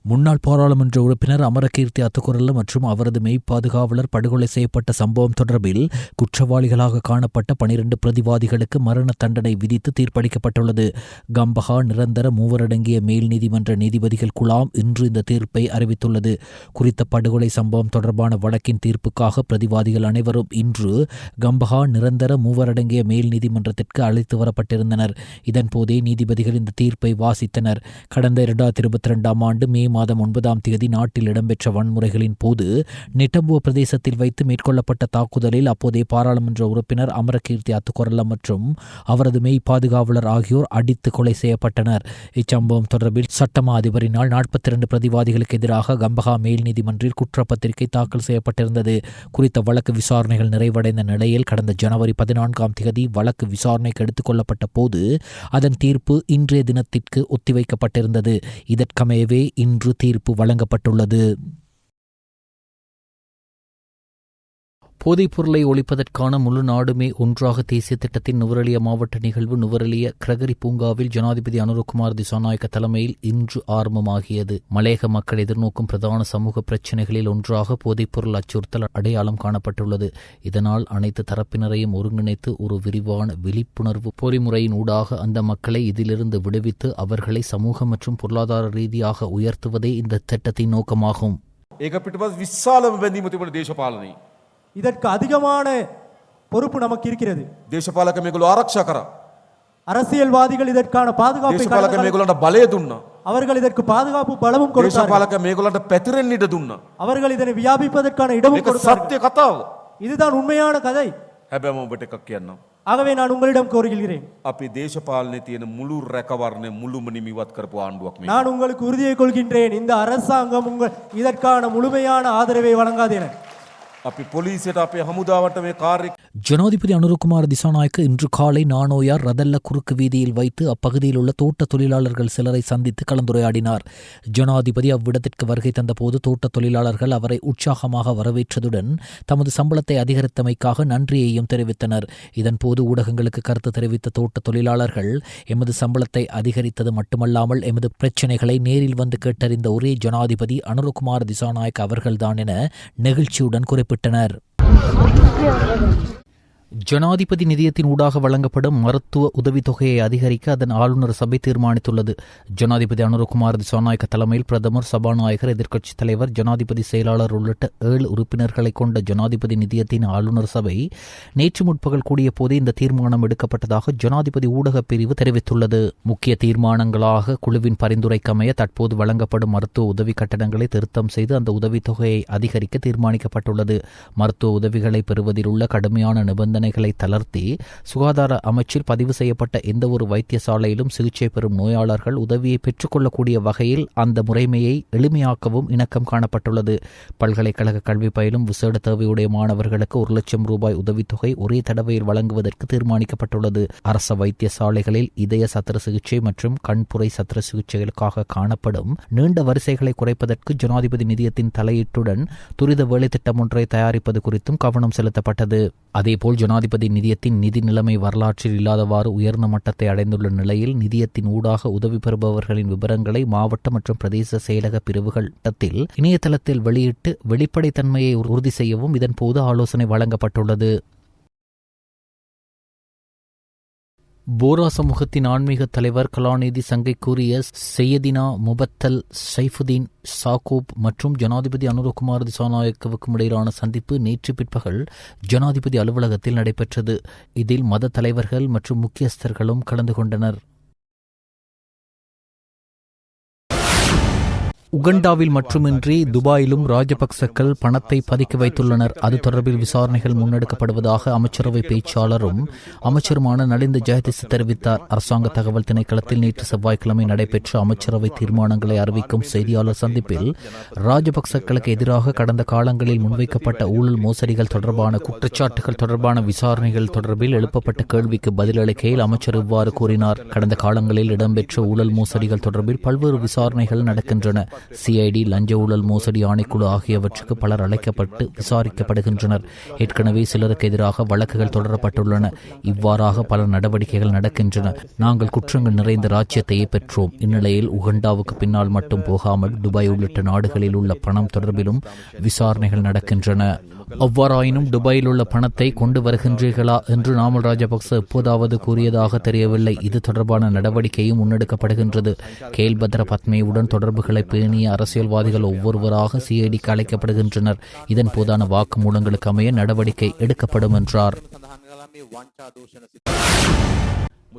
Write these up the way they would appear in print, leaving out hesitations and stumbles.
முன்னாள் பாராளுமன்ற உறுப்பினர் அமரகீர்த்தி அத்துக்குரல்ல மற்றும் அவரது மெய்ப்பாதுகாவலர் படுகொலை செய்யப்பட்ட சம்பவம் தொடர்பில் குற்றவாளிகளாக காணப்பட்ட 12 பிரதிவாதிகளுக்கு மரண தண்டனை விதித்து தீர்ப்பளிக்கப்பட்டுள்ளது. கம்பஹா நிரந்தர மூவரடங்கிய மேல் நீதிமன்ற நீதிபதிகள் குழாம் இன்று இந்த தீர்ப்பை அறிவித்துள்ளது. குறித்த படுகொலை சம்பவம் தொடர்பான வழக்கின் தீர்ப்புக்காக பிரதிவாதிகள் அனைவரும் இன்று கம்பஹா நிரந்தர மூவரடங்கிய மேல் நீதிமன்றத்திற்கு அழைத்து வரப்பட்டிருந்தனர். இதன்போதே நீதிபதிகள் இந்த தீர்ப்பை வாசித்தனர். கடந்த 2022 ஆண்டு மே மாதம் 9ஆம் தேதி நாட்டில் இடம்பெற்ற வன்முறைகளின் போது நெட்டம்புவ பிரதேசத்தில் வைத்து மேற்கொள்ளப்பட்ட தாக்குதலில் அப்போதைய பாராளுமன்ற உறுப்பினர் அமரகீர்த்தி அத்துக்குரல்ல மற்றும் அவரது மெய் பாதுகாவலர் ஆகியோர் அடித்து கொலை செய்யப்பட்டனர். இச்சம்பவம் தொடர்பில் சட்டமா அதிபரினால் 42 பிரதிவாதிகளுக்கு எதிராக கம்பஹா மேல் நீதிமன்றில் குற்றப்பத்திரிகை தாக்கல் செய்யப்பட்டிருந்தது. குறித்த வழக்கு விசாரணைகள் நிறைவடைந்த நிலையில் கடந்த ஜனவரி 14ஆம் தேதி வழக்கு விசாரணைக்கு எடுத்துக் கொள்ளப்பட்ட போது அதன் தீர்ப்பு இன்றைய தினத்திற்கு ஒத்திவைக்கப்பட்டிருந்தது. இதற்கமையவே இன்று தீர்ப்பு வழங்கப்பட்டுள்ளது. போதைப் பொருளை ஒழிப்பதற்கான முழு நாடுமே ஒன்றாக தேசிய திட்டத்தின் நுவரெலியா மாவட்ட நிகழ்வு நுவரெலியா கிரகரி பூங்காவில் ஜனாதிபதி அனுரகுமார் திசாநாயக்க தலைமையில் இன்று ஆரம்பமாகியது. மலையக மக்கள் எதிர்நோக்கும் பிரதான சமூக பிரச்சினைகளில் ஒன்றாக போதைப் பொருள் அச்சுறுத்தல் அடையாளம் காணப்பட்டுள்ளது. இதனால் அனைத்து தரப்பினரையும் ஒருங்கிணைத்து ஒரு விரிவான விழிப்புணர்வு பொறிமுறையின் ஊடாக அந்த மக்களை இதிலிருந்து விடுவித்து அவர்களை சமூக மற்றும் பொருளாதார ரீதியாக உயர்த்துவதே இந்த திட்டத்தின் நோக்கமாகும். இதற்கு அதிகமான பொறுப்பு நமக்கு இருக்கிறது. දේශපාලක මේගොල්ලෝ ආරක්ෂා කරා. அரசியல்வாதிகள் இதற்கான பாதுகாப்பை දේශපාලක මේගොල්ලන්ට බලය දුන්නා. அவர்கள் இதற்கு பாதுகாப்பு பலமும் கொடுத்தார்கள். දේශපාලක මේගොල්ලන්ට පැතිරෙන්න ඉඩ දුන්නා. அவர்கள் இதனை வியாபிப்பதற்கான இடமும் මේක கொடுத்தார்கள். සත්‍ය කතාව. இதுதான் உண்மையான கதை. හැබැයි මම ඔබට එකක් කියන්නම්. ஆகவே நான் உங்களிடம் கோருகிறேன். අපි දේශපාලනේ තියෙන මුළු රැකවරණය මුළුමනින්ම ඉවත් කරපු ආණ්ඩුවක් මේ. நான் உங்களுக்கு உறுதியை கொள்கின்றேன். இந்த அரசாங்கம் இதற்கான முழுமையான ஆதரவை வழங்காது என. අපි පොලිසියට අපේ හමුදාවට මේ කාර්ය ஜனாதிபதி அனுரகுமார் திசாநாயக்க இன்று காலை நானோயார் ரதல்ல குறுக்கு வீதியில் வைத்து அப்பகுதியில் உள்ள தோட்ட தொழிலாளர்கள் சிலரை சந்தித்து கலந்துரையாடினார். ஜனாதிபதி அவ்விடத்திற்கு வருகை தந்தபோது தோட்ட தொழிலாளர்கள் அவரை உற்சாகமாக வரவேற்றதுடன் தமது சம்பளத்தை அதிகரித்தமைக்காக நன்றியையும் தெரிவித்தனர். இதன்போது ஊடகங்களுக்கு கருத்து தெரிவித்த தோட்ட தொழிலாளர்கள் எமது சம்பளத்தை அதிகரித்தது மட்டுமல்லாமல் எமது பிரச்சினைகளை நேரில் வந்து கேட்டறிந்த ஒரே ஜனாதிபதி அனுரகுமார் திசாநாயக்க அவர்கள்தான் என நெகிழ்ச்சியுடன் குறிப்பிட்டனர். ஜனாதிபதி நிதியத்தின் ஊடாக வழங்கப்படும் மருத்துவ உதவித்தொகையை அதிகரிக்க அதன் ஆளுநர் சபை தீர்மானித்துள்ளது. ஜனாதிபதி அனுரகுமார் திசாநாயக்க தலைமையில் பிரதமர், சபாநாயகர், எதிர்க்கட்சித் தலைவர், ஜனாதிபதி செயலாளர் உள்ளிட்ட 7 உறுப்பினர்களை கொண்ட ஜனாதிபதி நிதியத்தின் ஆளுநர் சபை நேற்று முற்பகல் கூடிய போதே இந்த தீர்மானம் எடுக்கப்பட்டதாக ஜனாதிபதி ஊடகப் பிரிவு தெரிவித்துள்ளது. முக்கிய தீர்மானங்களாக குழுவின் பரிந்துரைக்கமைய தற்போது வழங்கப்படும் மருத்துவ உதவி கட்டணங்களை திருத்தம் செய்து அந்த உதவித்தொகையை அதிகரிக்க தீர்மானிக்கப்பட்டுள்ளது. மருத்துவ உதவிகளை பெறுவதில் உள்ள கடுமையான நிபந்தனைகளை தளர்த்தி சுகாதார அமைச்சில் பதிவு செய்யப்பட்ட எந்தவொரு வைத்தியசாலையிலும் சிகிச்சை பெறும் நோயாளர்கள் உதவியை பெற்றுக்கொள்ளக்கூடிய வகையில் அந்த முறைமையை எளிமையாக்கவும் இணக்கம் காணப்பட்டுள்ளது. பல்கலைக்கழக கல்வி பயிலும் விசேட தேவையுடைய மாணவர்களுக்கு 1 லட்சம் ரூபாய் உதவித்தொகை ஒரே தடவையில் வழங்குவதற்கு தீர்மானிக்கப்பட்டுள்ளது. அரச வைத்தியசாலைகளில் இதய சத்திர சிகிச்சை மற்றும் கண்புரை சத்திர சிகிச்சைகளுக்காக காணப்படும் நீண்ட வரிசைகளை குறைப்பதற்கு ஜனாதிபதி நிதியத்தின் தலையீட்டுடன் துரித வேலை திட்டம் ஒன்றை தயாரிப்பது குறித்தும் கவனம் செலுத்தப்பட்டது. அதேபோல் ஜனாதிபதி நிதியத்தின் நிதி நிலைமை வரலாற்றில் இல்லாதவாறு உயர்ந்த மட்டத்தை அடைந்துள்ள நிலையில் நிதியத்தின் ஊடாக உதவி பெறுபவர்களின் விவரங்களை மாவட்ட மற்றும் பிரதேச செயலக பிரிவுகள் மட்டத்தில் இணையதளத்தில் வெளியிட்டு வெளிப்படைத்தன்மையை உறுதி செய்யவும் இதன்போது ஆலோசனை வழங்கப்பட்டுள்ளது. போரா சமூகத்தின் ஆன்மீக தலைவர் கலாநிதி சங்கைக்குரிய செய்யதினா முபத்தல் சைஃபுதீன் சாக்கூப் மற்றும் ஜனாதிபதி அனுரகுமார் திசாநாயக்கவுக்கும் இடையிலான சந்திப்பு நேற்று பிற்பகல் ஜனாதிபதி அலுவலகத்தில் நடைபெற்றது. இதில் மத தலைவர்கள் மற்றும் முக்கியஸ்தர்களும் கலந்து கொண்டனர். உகண்டாவில் மட்டுமின்றி துபாயிலும் ராஜபக்சக்கள் பணத்தை பதுக்கி வைத்துள்ளனர். அது தொடர்பில் விசாரணைகள் முன்னெடுக்கப்படுவதாக அமைச்சரவை பேச்சாளரும் அமைச்சருமான நலிந்த ஜெயதிச தெரிவித்தார். அரசாங்க தகவல் திணைக்களத்தில் நேற்று செவ்வாய்க்கிழமை நடைபெற்ற அமைச்சரவை தீர்மானங்களை அறிவிக்கும் செய்தியாளர் சந்திப்பில் ராஜபக்சக்களுக்கு எதிராக கடந்த காலங்களில் முன்வைக்கப்பட்ட ஊழல் மோசடிகள் தொடர்பான குற்றச்சாட்டுகள் தொடர்பான விசாரணைகள் தொடர்பில் எழுப்பப்பட்ட கேள்விக்கு பதிலளிக்கையில் அமைச்சர் இவ்வாறு கூறினார். கடந்த காலங்களில் இடம்பெற்ற ஊழல் மோசடிகள் தொடர்பில் பல்வேறு விசாரணைகள் நடக்கின்றன. சிஐடி, லஞ்ச ஊழல் மோசடி ஆணைக்குழு ஆகியவற்றுக்கு பலர் அழைக்கப்பட்டு விசாரிக்கப்படுகின்றனர். ஏற்கனவே சிலருக்கு எதிராக வழக்குகள் தொடரப்பட்டுள்ளன. இவ்வாறாக பல நடவடிக்கைகள் நடக்கின்றன. நாங்கள் குற்றங்கள் நிறைந்த ராஜ்யத்தையே பெற்றோம். இந்நிலையில் உகண்டாவுக்கு பின்னால் மட்டும் போகாமல் துபாய் உள்ளிட்ட நாடுகளில் உள்ள பணம் தொடர்பிலும் விசாரணைகள் நடக்கின்றன. அவ்வாறாயினும் துபாயில் உள்ள பணத்தை கொண்டு வருகின்றீர்களா என்று நாமல் ராஜபக்ச எப்போதாவது கூறியதாக தெரியவில்லை. இது தொடர்பான நடவடிக்கையும் முன்னெடுக்கப்படுகின்றது. கேல்பத்ர பத்மேவுடன் தொடர்புகளை பேணிய அரசியல்வாதிகள் ஒவ்வொருவராக சிஐடிக்கு அழைக்கப்படுகின்றனர். இதன் போதான வாக்குமூலங்களுக்கு அமைய நடவடிக்கை எடுக்கப்படும் என்றார்.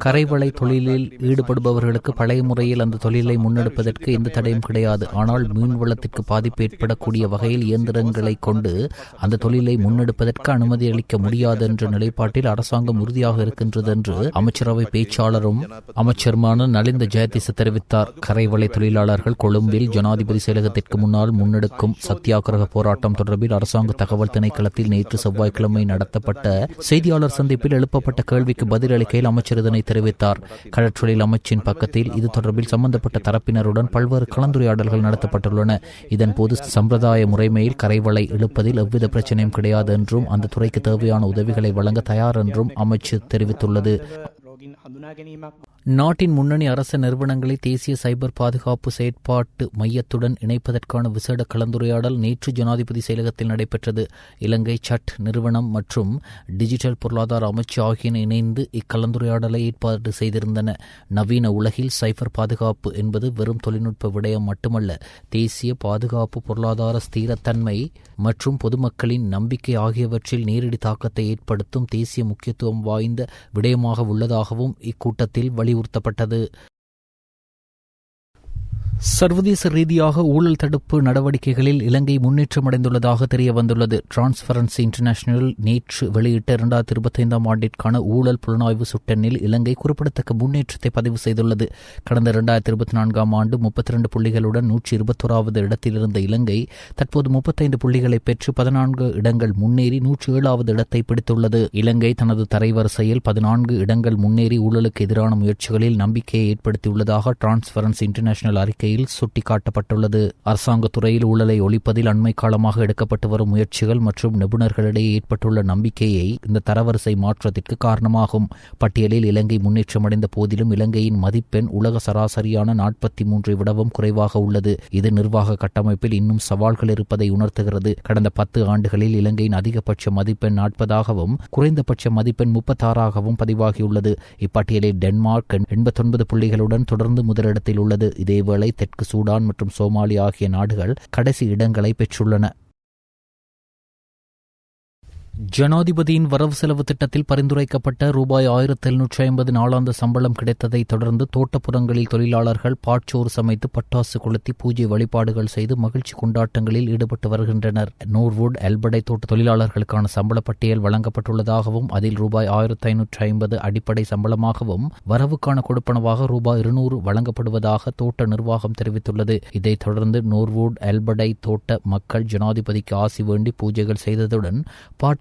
கரைவளை தொழிலில் ஈடுபடுபவர்களுக்கு பழைய முறையில் அந்த தொழிலை முன்னெடுப்பதற்கு எந்த தடையும் கிடையாது. ஆனால் மீன்வளத்திற்கு பாதிப்பு ஏற்படக்கூடிய வகையில் இயந்திரங்களை கொண்டு அந்த தொழிலை முன்னெடுப்பதற்கு அனுமதி அளிக்க முடியாது என்ற நிலைப்பாட்டில் அரசாங்கம் உறுதியாக இருக்கின்றது என்று அமைச்சரவை பேச்சாளரும் அமைச்சருமான நலிந்த ஜெயதிச தெரிவித்தார். கரைவளை தொழிலாளர்கள் கொழும்பில் ஜனாதிபதி செயலகத்திற்கு முன்னால் முன்னெடுக்கும் சத்தியாகிரக போராட்டம் தொடர்பில் அரசாங்க தகவல் திணைக்களத்தில் நேற்று செவ்வாய்க்கிழமை நடத்தப்பட்ட செய்தியாளர் சந்திப்பில் எழுப்பப்பட்ட கேள்விக்கு பதிலளிக்கையில் அமைச்சர் இதனை தெரிவித்தார். கடற்றொழில் அமைச்சின் பக்கத்தில் இது தொடர்பில் சம்பந்தப்பட்ட தரப்பினருடன் பல்வேறு கலந்துரையாடல்கள் நடத்தப்பட்டுள்ளன. இதன்போது சம்பிரதாய முறைமையில் கரைவளை இழுப்பதில் எவ்வித பிரச்சனையும் கிடையாது என்றும் அந்த துறைக்கு தேவையான உதவிகளை வழங்க தயார் என்றும் அமைச்சு தெரிவித்துள்ளது. நாட்டின் முன்னணி அரச நிறுவனங்களை தேசிய சைபர் பாதுகாப்பு செயற்பாட்டு மையத்துடன் இணைப்பதற்கான விசேட கலந்துரையாடல் நேற்று ஜனாதிபதி செயலகத்தில் நடைபெற்றது. இலங்கை சட் நிறுவனம் மற்றும் டிஜிட்டல் பொருளாதார அமைச்சு ஆகியன இணைந்து இக்கலந்துரையாடலை ஏற்பாடு செய்திருந்தன. நவீன உலகில் சைபர் பாதுகாப்பு என்பது வெறும் தொழில்நுட்ப விடயம் மட்டுமல்ல, தேசிய பாதுகாப்பு, பொருளாதார ஸ்திரத்தன்மை மற்றும் பொதுமக்களின் நம்பிக்கை ஆகியவற்றில் நேரடி தாக்கத்தை ஏற்படுத்தும் தேசிய முக்கியத்துவம் வாய்ந்த விடயமாக உள்ளதாகவும் இக்கூட்டத்தில் வலியுறுத்தப்பட்டது. சர்வதேச ரீதியாக ஊழல் தடுப்பு நடவடிக்கைகளில் இலங்கை முன்னேற்றமடைந்துள்ளதாக தெரிய வந்துள்ளது. டிரான்ஸ்பரன்சி இன்டர்நேஷனல் நேற்று வெளியிட்ட 2025 ஆண்டிற்கான ஊழல் புலனாய்வு சுட்டெண்ணில் இலங்கை குறிப்பிடத்தக்க முன்னேற்றத்தை பதிவு செய்துள்ளது. கடந்த 2024 ஆண்டு 32 புள்ளிகளுடன் 121வது இடத்தில் இருந்த இலங்கை தற்போது 35 புள்ளிகளை பெற்று 14 இடங்கள் முன்னேறி 107வது இடத்தை பிடித்துள்ளது. இலங்கை தனது தரைவரிசையில் 14 இடங்கள் முன்னேறி ஊழலுக்கு எதிரான முயற்சிகளில் நம்பிக்கையை ஏற்படுத்தியுள்ளதாக டிரான்ஸ்பரன்சி இன்டர்நேஷனல் அறிக்கை சுட்டிக்காட்டப்பட்டுள்ளது. அரசாங்க துறையில் ஊழலை ஒழிப்பதில் அண்மை காலமாக எடுக்கப்பட்டு வரும் முயற்சிகள் மற்றும் நிபுணர்களிடையே ஏற்பட்டுள்ள நம்பிக்கையை இந்த தரவரிசை மாற்றத்திற்கு காரணமாகும். பட்டியலில் இலங்கை முன்னேற்றமடைந்த போதிலும் இலங்கையின் மதிப்பெண் உலக சராசரியான 43 விடவும் குறைவாக உள்ளது. இது நிர்வாக கட்டமைப்பில் இன்னும் சவால்கள் இருப்பதை உணர்த்துகிறது. கடந்த 10 ஆண்டுகளில் இலங்கையின் அதிகபட்ச மதிப்பெண் 40ஆகவும் குறைந்தபட்ச மதிப்பெண் 36ஆகவும் பதிவாகியுள்ளது. இப்பட்டியலில் டென்மார்க் 89 புள்ளிகளுடன் தொடர்ந்து முதலிடத்தில் உள்ளது. இதேவேளை தெற்கு சூடான் மற்றும் சோமாலியா ஆகிய நாடுகள் கடைசி இடங்களை பெற்றுள்ளன. ஜனாதிபதியின் வரவு செலவு திட்டத்தில் பரிந்துரைக்கப்பட்ட ரூபாய் 1750 நாளாந்த சம்பளம் கிடைத்ததை தொடர்ந்து தோட்டப்புறங்களில் தொழிலாளர்கள் பாட்சோறு சமைத்து பட்டாசு கொளுத்தி பூஜை வழிபாடுகள் செய்து மகிழ்ச்சி கொண்டாட்டங்களில் ஈடுபட்டு வருகின்றனர். நோர்வுட் எல்படை தோட்ட தொழிலாளர்களுக்கான சம்பள பட்டியல் வழங்கப்பட்டுள்ளதாகவும் அதில் ரூபாய் 1550 அடிப்படை சம்பளமாகவும் வரவுக்கான கொடுப்பனவாக ரூபாய் 200 வழங்கப்படுவதாக தோட்ட நிர்வாகம் தெரிவித்துள்ளது. இதைத் தொடர்ந்து நோர்வுட் எல்படை தோட்ட மக்கள் ஜனாதிபதிக்கு ஆசி வேண்டி பூஜைகள் செய்ததுடன்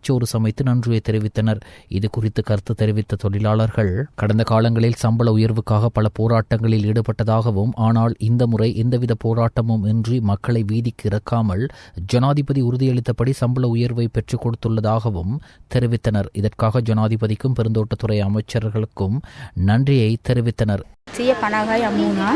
சோறு சமைத்து நன்றியை தெரிவித்தனர். இது குறித்து கருத்து தெரிவித்த தொழிலாளர்கள் கடந்த காலங்களில் சம்பள உயர்வுக்காக பல போராட்டங்களில் ஈடுபட்டதாகவும், ஆனால் இந்த முறை எந்தவித போராட்டமும் இன்றி மக்களை வீதிக்கு இறக்காமல் ஜனாதிபதி உறுதியளித்தபடி சம்பள உயர்வை பெற்றுக் கொடுத்துள்ளதாகவும் தெரிவித்தனர். இதற்காக ஜனாதிபதிக்கும் பெருந்தோட்டத்துறை அமைச்சர்களுக்கும் நன்றியை தெரிவித்தனர். සිය 50යි අමුණා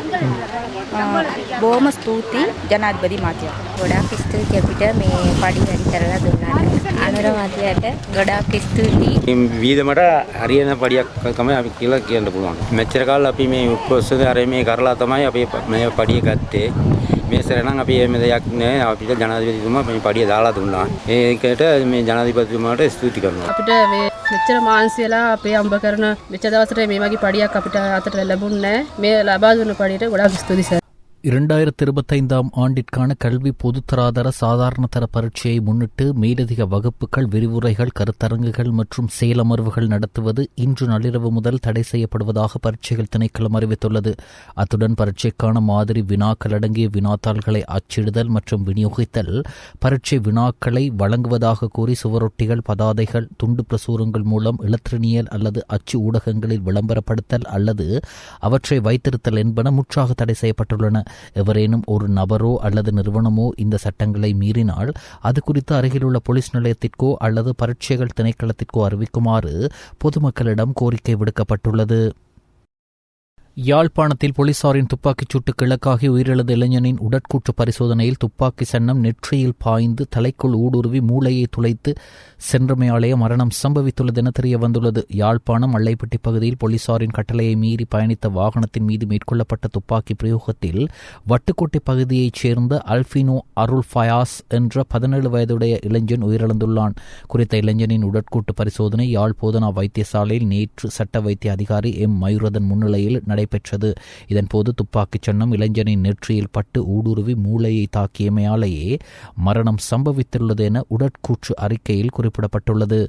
බොහොම ස්තුතියි ජනාධිපති මහත්මයා. ගොඩාක් ස්තුතියි අපිට මේ පඩි වැඩි කරලා දුන්නාට. අනුර මහත්මයාට ගොඩාක් ස්තුතියි. වීදමට හරියන පඩියක් තමයි අපි කියලා කියන්න පුළුවන්. මෙච්චර කාලෙ අපි මේ ප්‍රොසෙස් අර මේ කරලා තමයි අපි මේ පඩිය ගත්තේ. මේ සරණන් අපි මේ දෙයක් නෑ අපිට ජනාධිපතිතුමා මේ පඩිය දාලා දුන්නා. ඒකට මේ ජනාධිපතිතුමාට ස්තුති කරනවා. අපිට මේ මෙච්චර මාන්සියලා අපේ අම්බ කරන මෙච්චර දවසට මේ වගේ පඩියක් අපිට අතට ලැබුණේ නෑ. මේ ලබා දුන්න පඩියට ගොඩාක් ස්තුතියි සර්. 2025 ஆண்டிற்கான கல்வி பொதுத்தராதர சாதாரண தர பரீட்சையை முன்னிட்டு மேலதிக வகுப்புகள், விரிவுரைகள், கருத்தரங்குகள் மற்றும் செயலமர்வுகள் நடத்துவது இன்று நள்ளிரவு முதல் தடை செய்யப்படுவதாக பரீட்சைகள் திணைக்களம் அறிவித்துள்ளது. அத்துடன் பரீட்சைக்கான மாதிரி வினாக்கள் அடங்கிய வினாத்தாள்களை அச்சிடுதல் மற்றும் விநியோகித்தல், பரீட்சை வினாக்களை வழங்குவதாக கூறி சுவரொட்டிகள், பதாதைகள், துண்டு பிரசுரங்கள் மூலம் இலத்திரனியல் அல்லது அச்சு ஊடகங்களில் விளம்பரப்படுத்தல் அல்லது அவற்றை வைத்திருத்தல் என்பன முற்றாக தடை செய்யப்பட்டுள்ளன. எவரேனும் ஒரு நபரோ அல்லது நிறுவனமோ இந்த சட்டங்களை மீறினால் அது குறித்து அருகிலுள்ள போலீஸ் நிலையத்திற்கோ அல்லது பரீட்சைகள் திணைக்களத்திற்கோ அறிவிக்குமாறு பொதுமக்களிடம் கோரிக்கை விடுக்கப்பட்டுள்ளது. யாழ்ப்பாணத்தில் போலீசாரின் துப்பாக்கிச் சூட்டுக்கு இலக்காகி உயிரிழந்த இளைஞனின் உடற்கூற்று பரிசோதனையில் துப்பாக்கி சன்னம் நெற்றியில் பாய்ந்து தலைக்குள் ஊடுருவி மூளையை துளைத்து சென்றமையாலேயே மரணம் சம்பவித்துள்ளது என தெரிய வந்துள்ளது. யாழ்ப்பாணம் அள்ளைப்பட்டி பகுதியில் போலீசாரின் கட்டளையை மீறி பயணித்த வாகனத்தின் மீது மேற்கொள்ளப்பட்ட துப்பாக்கி பிரயோகத்தில் வட்டுக்கோட்டை பகுதியைச் சேர்ந்த அல்பினோ அருள் ஃபயாஸ் என்ற 17 வயதுடைய இளைஞன் உயிரிழந்துள்ளான். குறித்த இளைஞனின் உடற்கூட்டு பரிசோதனை யாழ் போதனா வைத்தியசாலையில் நேற்று சட்ட வைத்திய அதிகாரி எம் மயூரதன் முன்னிலையில் நடைபெற்றது. இதன்போது துப்பாக்கிச் சன்னம் இளைஞனின் நெற்றியில் பட்டு ஊடுருவி மூளையை தாக்கியமையாலேயே மரணம் சம்பவித்துள்ளது என உடற்கூற்று அறிக்கையில் குறிப்பிடப்பட்டுள்ளது.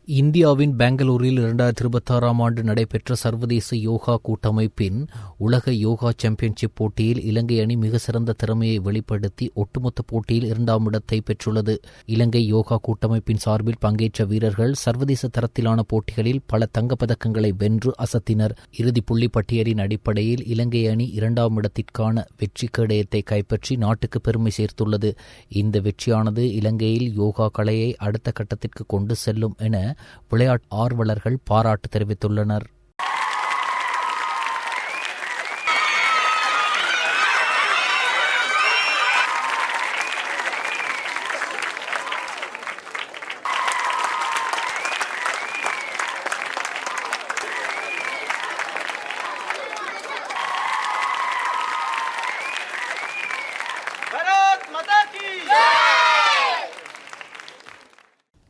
இந்தியாவின் பெங்களூரில் 2026 ஆண்டு நடைபெற்ற சர்வதேச யோகா கூட்டமைப்பின் உலக யோகா சாம்பியன்ஷிப் போட்டியில் இலங்கை அணி மிக சிறந்த திறமையை வெளிப்படுத்தி ஒட்டுமொத்த போட்டியில் 2ஆம் இடத்தை பெற்றுள்ளது. இலங்கை யோகா கூட்டமைப்பின் சார்பில் பங்கேற்ற வீரர்கள் சர்வதேச தரத்திலான போட்டிகளில் பல தங்கப்பதக்கங்களை வென்று அசத்தினர். இறுதி புள்ளி பட்டியலின் அடிப்படையில் இலங்கை அணி 2ஆம் இடத்திற்கான வெற்றி கேடயத்தை கைப்பற்றி நாட்டுக்கு பெருமை சேர்த்துள்ளது. இந்த வெற்றியானது இலங்கையில் யோகா கலையை அடுத்த கட்டத்திற்கு கொண்டு செல்லும் என விளையாட்டு ஆர்வலர்கள் பாராட்டு தெரிவித்துள்ளனர்.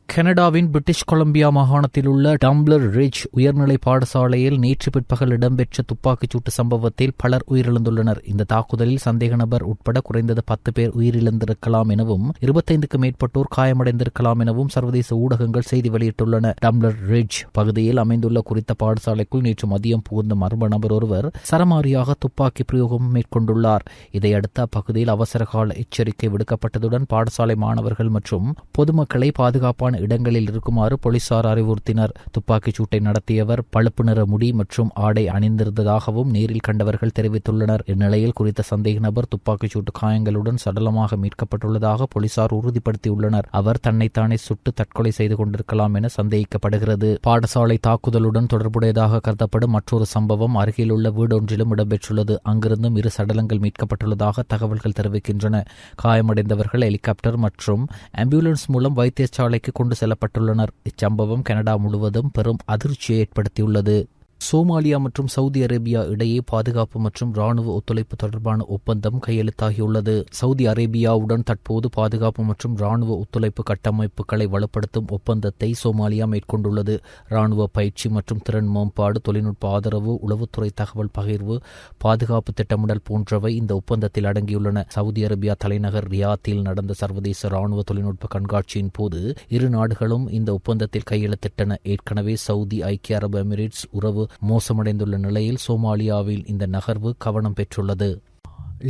கனடாவின் பிரிட்டிஷ் கொலம்பியா மாகாணத்தில் உள்ள டம்ப்ளர் ரிட்ஜ் உயர்நிலை பாடசாலையில் நேற்று பிற்பகல் இடம்பெற்ற துப்பாக்கிச்சூட்டு சம்பவத்தில் பலர் உயிரிழந்துள்ளனர். இந்த தாக்குதலில் சந்தேக நபர் உட்பட குறைந்தது 10 பேர் உயிரிழந்திருக்கலாம் எனவும் 25க்கும் மேற்பட்டோர் காயமடைந்திருக்கலாம் எனவும் சர்வதேச ஊடகங்கள் செய்தி வெளியிட்டுள்ளன. டம்ப்ளர் ரிட்ஜ் பகுதியில் அமைந்துள்ள குறித்த பாடசாலைக்குள் நேற்று மதியம் புகுந்த மர்ம நபர் ஒருவர் சரமாரியாக துப்பாக்கி பிரயோகம் மேற்கொண்டுள்ளார். இதையடுத்து அப்பகுதியில் அவசரகால எச்சரிக்கை விடுக்கப்பட்டதுடன் பாடசாலை மாணவர்கள் மற்றும் பொதுமக்களை பாதுகாப்பான இடங்களில் இருக்குமாறு போலீசார் அறிவுறுத்தினர். துப்பாக்கிச் சூட்டை நடத்தியவர் பழுப்பு நிற முடி மற்றும் ஆடை அணிந்திருந்ததாகவும் நேரில் கண்டவர்கள் தெரிவித்துள்ளனர். இந்நிலையில் குறித்த சந்தேக நபர் துப்பாக்கிச் சூட்டு காயங்களுடன் சடலமாக மீட்கப்பட்டுள்ளதாக போலீசார் உறுதிப்படுத்தியுள்ளனர். அவர் தன்னைத்தானே சுட்டு தற்கொலை செய்து கொண்டிருக்கலாம் என சந்தேகிக்கப்படுகிறது. பாடசாலை தாக்குதலுடன் தொடர்புடையதாக கருதப்படும் மற்றொரு சம்பவம் அருகிலுள்ள வீடொன்றிலும் இடம்பெற்றுள்ளது. அங்கிருந்தும் 2 சடலங்கள் மீட்கப்பட்டுள்ளதாக தகவல்கள் தெரிவிக்கின்றன. காயமடைந்தவர்கள் ஹெலிகாப்டர் மற்றும் ஆம்புலன்ஸ் மூலம் வைத்தியசாலைக்கு கொண்டு செல்லப்பட்டுள்ளனர். இச்சம்பவம் கனடா முழுவதும் பெரும் அதிர்ச்சியை ஏற்படுத்தியுள்ளது. சோமாலியா மற்றும் சவுதி அரேபியா இடையே பாதுகாப்பு மற்றும் ராணுவ ஒத்துழைப்பு தொடர்பான ஒப்பந்தம் கையெழுத்தாகியுள்ளது. சவுதி அரேபியாவுடன் தற்போது பாதுகாப்பு மற்றும் ராணுவ ஒத்துழைப்பு கட்டமைப்புகளை வலுப்படுத்தும் ஒப்பந்தத்தை சோமாலியா மேற்கொண்டுள்ளது. ராணுவ பயிற்சி மற்றும் திறன் மேம்பாடு, தொழில்நுட்ப ஆதரவு, உளவுத்துறை தகவல் பகிர்வு, பாதுகாப்பு திட்டமிடல் போன்றவை இந்த ஒப்பந்தத்தில் அடங்கியுள்ளன. சவுதி அரேபியா தலைநகர் ரியாத்தில் நடந்த சர்வதேச ராணுவ தொழில்நுட்ப கண்காட்சியின் போது இரு நாடுகளும் இந்த ஒப்பந்தத்தில் கையெழுத்திட்டன. ஏற்கனவே சவுதி ஐக்கிய அரபு எமிரேட்ஸ் உறவு மோசமடைந்துள்ள நிலையில் சோமாலியாவில் இந்த நகர்வு கவனம் பெற்றுள்ளது.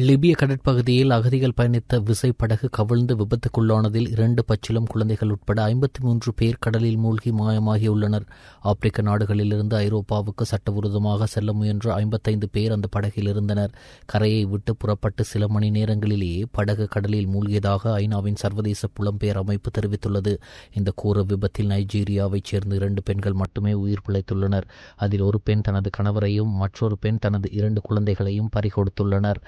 லிபிய கடற்பகுதியில் அகதிகள் பயணித்த விசைப்படகு கவிழ்ந்து விபத்துக்குள்ளானதில் 2 பச்சிளம் குழந்தைகள் உட்பட 53 பேர் கடலில் மூழ்கி மாயமாகியுள்ளனர். ஆப்பிரிக்க நாடுகளிலிருந்து ஐரோப்பாவுக்கு சட்டவிரோதமாக செல்ல முயன்ற 55 பேர் அந்த படகில் இருந்தனர். கரையை விட்டு புறப்பட்டு சில மணி நேரங்களிலேயே படகு கடலில் மூழ்கியதாக ஐநாவின் சர்வதேச புலம்பெயர் அமைப்பு தெரிவித்துள்ளது. இந்த கோர விபத்தில் நைஜீரியாவைச் சேர்ந்த 2 பெண்கள் மட்டுமே உயிர் பிழைத்துள்ளனர். அதில் ஒரு பெண் தனது கணவரையும் மற்றொரு பெண் தனது 2 குழந்தைகளையும் பறிகொடுத்துள்ளனர்.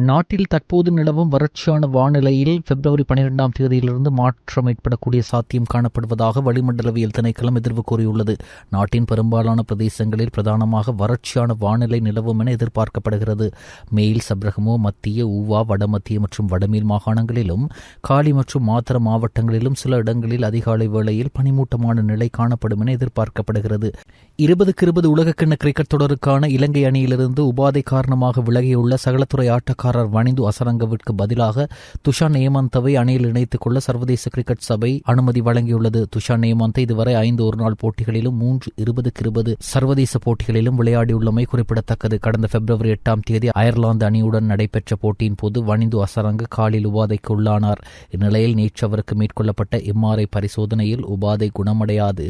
நாட்டில் தற்போது நிலவும் வறட்சியான வானிலையில் பிப்ரவரி 12ஆம் தேதியிலிருந்து மாற்றம் ஏற்படக்கூடிய சாத்தியம் காணப்படுவதாக வளிமண்டலவியல் திணைக்களம் எதிர்வு கூறியுள்ளது. நாட்டின் பெரும்பாலான பிரதேசங்களில் பிரதானமாக வறட்சியான வானிலை நிலவும் என எதிர்பார்க்கப்படுகிறது. மேல் சப்ரகமோ, மத்திய, ஊவா, வடமத்திய மற்றும் வடமேல் மாகாணங்களிலும் காலி மற்றும் மாத்தறை மாவட்டங்களிலும் சில இடங்களில் அதிகாலை வேளையில் பனிமூட்டமான நிலை காணப்படும் என எதிர்பார்க்கப்படுகிறது. 2020 உலகக்கிண்ண கிரிக்கெட் தொடருக்கான இலங்கை அணியிலிருந்து உபாதை காரணமாக விலகியுள்ள சகலத்துறை ஆட்டக்காரர் வனிந்து அசரங்கவிற்கு பதிலாக துஷான் ஏமந்தவை அணியில் இணைத்துக் கொள்ள சர்வதேச கிரிக்கெட் சபை அனுமதி வழங்கியுள்ளது. துஷான் ஏமந்த் இதுவரை 5 ஒருநாள் போட்டிகளிலும் 3 2020 சர்வதேச போட்டிகளிலும் விளையாடியுள்ளமை குறிப்பிடத்தக்கது. கடந்த பிப்ரவரி 8ஆம் தேதி அயர்லாந்து அணியுடன் நடைபெற்ற போட்டியின் போது வனிந்து அசரங்க காலில் உபாதைக்கு உள்ளானார். இந்நிலையில் நேற்று அவருக்கு மேற்கொள்ளப்பட்ட MRI பரிசோதனையில் உபாதை குணமடையாது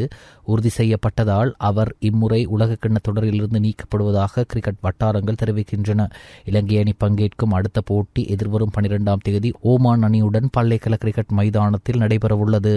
உறுதி செய்யப்பட்டதால் அவர் இம்முறை உலகக்கிண்ண தொடரிலிருந்து நீக்கப்படுவதாக கிரிக்கெட் வட்டாரங்கள் தெரிவிக்கின்றன. இலங்கை அணி பங்கேற்கும் அடுத்த போட்டி எதிர்வரும் 12ஆம் தேதி ஓமான் அணியுடன் பல்லேக்கல கிரிக்கெட் மைதானத்தில் நடைபெறவுள்ளது.